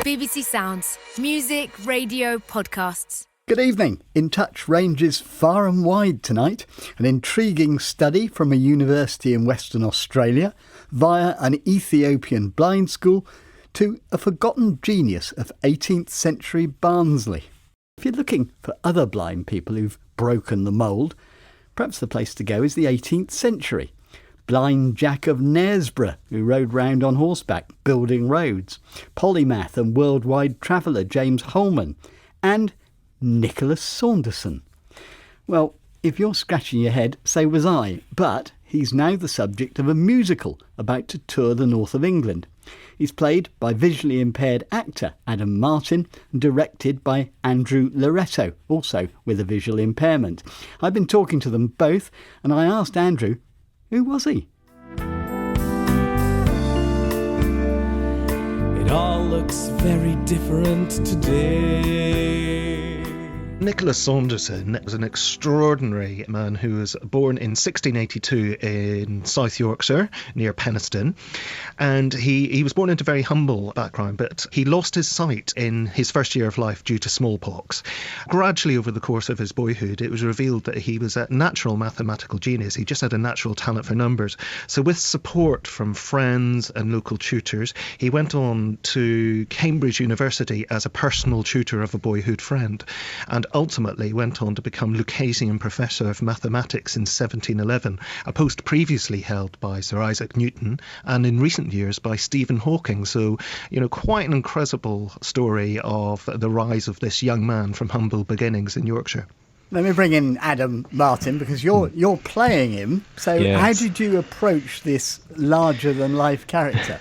BBC Sounds. Music, radio, podcasts. Good evening. In Touch ranges far and wide tonight. An intriguing study from a university in Western Australia, via an Ethiopian blind school, to a forgotten genius of 18th century Barnsley. If you're looking for other blind people who've broken the mould, perhaps the place to go is the 18th century. Blind Jack of Knaresborough, who rode round on horseback, building roads. Polymath and worldwide traveller James Holman. And Nicholas Saunderson. Well, if you're scratching your head, so was I. But he's now the subject of a musical about to tour the north of England. He's played by visually impaired actor Adam Martyn and directed by Andrew Loretto, also with a visual impairment. I've been talking to them both and I asked Andrew, who was he? It all looks very different today. Nicholas Saunderson was an extraordinary man who was born in 1682 in South Yorkshire, near Penistone. And he was born into a very humble background, but he lost his sight in his first year of life due to smallpox. Gradually, over the course of his boyhood, it was revealed that he was a natural mathematical genius. He just had a natural talent for numbers. So with support from friends and local tutors, he went on to Cambridge University as a personal tutor of a boyhood friend, and ultimately went on to become Lucasian Professor of Mathematics in 1711, a post previously held by Sir Isaac Newton and in recent years by Stephen Hawking. So, quite an incredible story of the rise of this young man from humble beginnings in Yorkshire. Let me bring in Adam Martyn, because you're playing him. So Yes. How did you approach this larger-than-life character?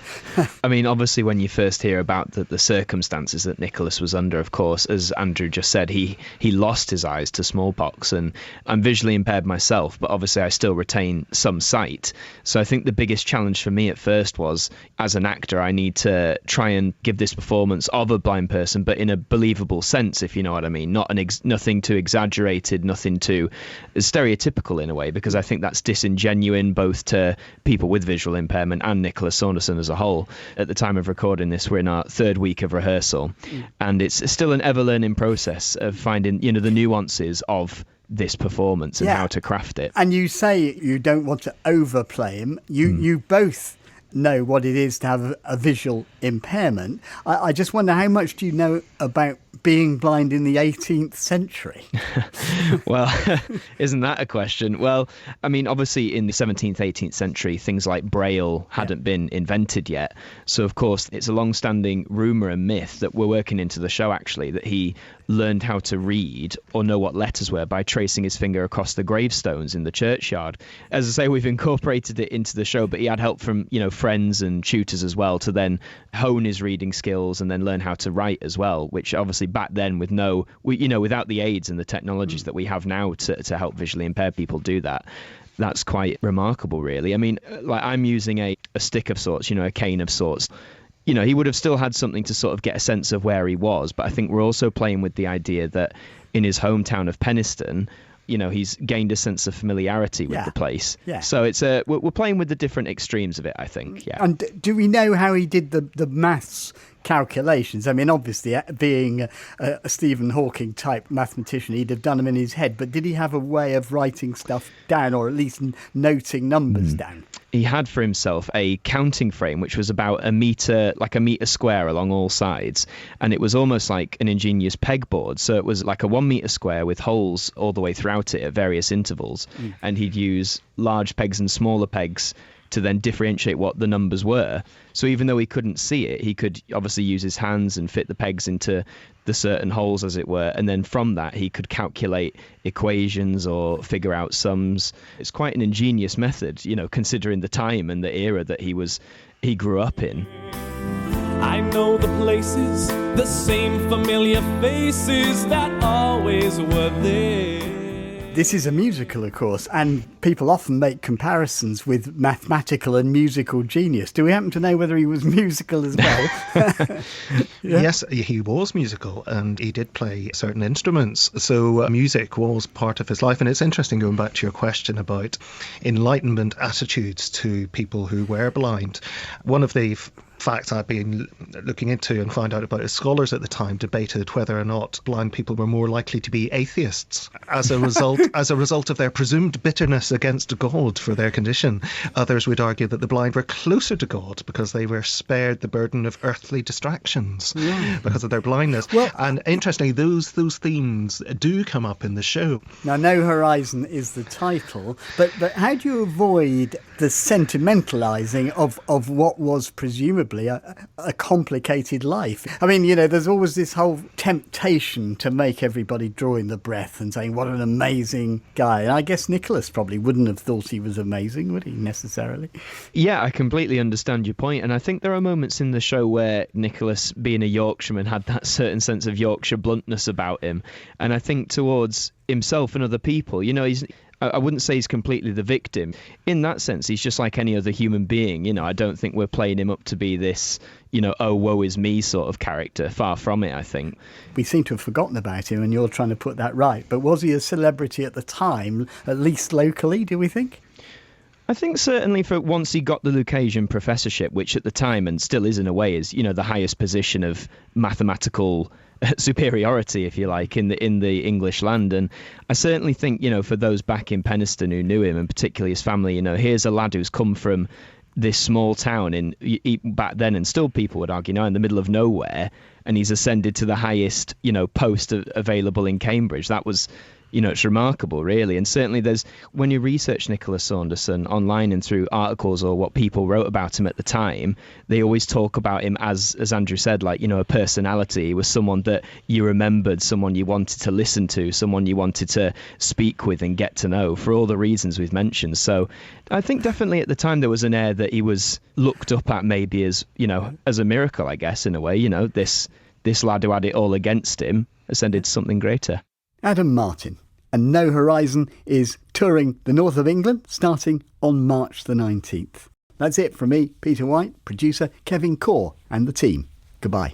I mean, obviously, when you first hear about the circumstances that Nicholas was under, of course, as Andrew just said, he lost his eyes to smallpox, and I'm visually impaired myself, but obviously I still retain some sight. So I think the biggest challenge for me at first was, as an actor, I need to try and give this performance of a blind person, but in a believable sense, if you know what I mean. Nothing too exaggerated, nothing too stereotypical in a way, because I think that's disingenuine both to people with visual impairment and Nicholas Saunderson as a whole. At the time of recording this, we're in our third week of rehearsal, and it's still an ever-learning process of finding, the nuances of this performance and how to craft it. And you say you don't want to overplay him. You both know what it is to have a visual impairment. I just wonder, how much do you know about being blind in the 18th century? Well, isn't that a question? Well, I mean, obviously in the 17th, 18th century, things like Braille hadn't been invented yet. So, of course, it's a long-standing rumour and myth that we're working into the show, actually, that he learned how to read or know what letters were by tracing his finger across the gravestones in the churchyard. As I say, we've incorporated it into the show, but he had help from, friends and tutors as well to then hone his reading skills and then learn how to write as well, which obviously back then with without the aids and the technologies that we have now to help visually impaired people do that, that's quite remarkable, really. I mean, like, I'm using a stick of sorts, a cane of sorts. He would have still had something to sort of get a sense of where he was, but I think we're also playing with the idea that in his hometown of Penistone, he's gained a sense of familiarity with the place. Yeah. So it's we're playing with the different extremes of it, I think. Yeah. And do we know how he did the maths calculations? I mean, obviously, being a Stephen Hawking type mathematician, he'd have done them in his head. But did he have a way of writing stuff down, or at least noting numbers down? He had for himself a counting frame, which was about a metre square along all sides. And it was almost like an ingenious pegboard. So it was like a 1 metre square with holes all the way throughout it at various intervals. And he'd use large pegs and smaller pegs to then differentiate what the numbers were. So even though he couldn't see it, he could obviously use his hands and fit the pegs into the certain holes, as it were. And then from that, he could calculate equations or figure out sums. It's quite an ingenious method, considering the time and the era that he grew up in. I know the places, the same familiar faces that always were there. This is a musical, of course, and people often make comparisons with mathematical and musical genius. Do we happen to know whether he was musical as well? Yes, he was musical, and he did play certain instruments. So music was part of his life. And it's interesting, going back to your question about Enlightenment attitudes to people who were blind. One of the fact I've been looking into and found out about is scholars at the time debated whether or not blind people were more likely to be atheists as a result of their presumed bitterness against God for their condition. Others would argue that the blind were closer to God because they were spared the burden of earthly distractions because of their blindness. Well, and interestingly, those themes do come up in the show. Now, No Horizon is the title, but how do you avoid the sentimentalising of what was presumably a complicated life? I mean, you know, there's always this whole temptation to make everybody draw in the breath and saying, what an amazing guy. And I guess Nicholas probably wouldn't have thought he was amazing, would he, necessarily? Yeah, I completely understand your point. And I think there are moments in the show where Nicholas, being a Yorkshireman, had that certain sense of Yorkshire bluntness about him. And I think towards himself and other people, you know, I wouldn't say he's completely the victim. In that sense, he's just like any other human being. You know, I don't think we're playing him up to be this, you know, oh, woe is me sort of character. Far from it, I think. We seem to have forgotten about him, and you're trying to put that right. But was he a celebrity at the time, at least locally, do we think? I think certainly for once he got the Lucasian professorship, which at the time, and still is in a way, is, you know, the highest position of mathematical superiority, if you like, in the English land. And I certainly think, you know, for those back in Penistone who knew him, and particularly his family, you know, here's a lad who's come from this small town in back then, and still people would argue now, in the middle of nowhere, and he's ascended to the highest, you know, post available in Cambridge. That was, you know, it's remarkable, really. And certainly when you research Nicholas Saunderson online and through articles or what people wrote about him at the time, they always talk about him as Andrew said, like, you know, a personality. He was someone that you remembered, someone you wanted to listen to, someone you wanted to speak with and get to know for all the reasons we've mentioned. So I think definitely at the time there was an air that he was looked up at maybe as, you know, as a miracle, I guess, in a way. You know, this lad who had it all against him ascended to something greater. Adam Martyn. And No Horizon is touring the north of England starting on March the 19th. That's it from me, Peter White, producer Kevin Corr and the team. Goodbye.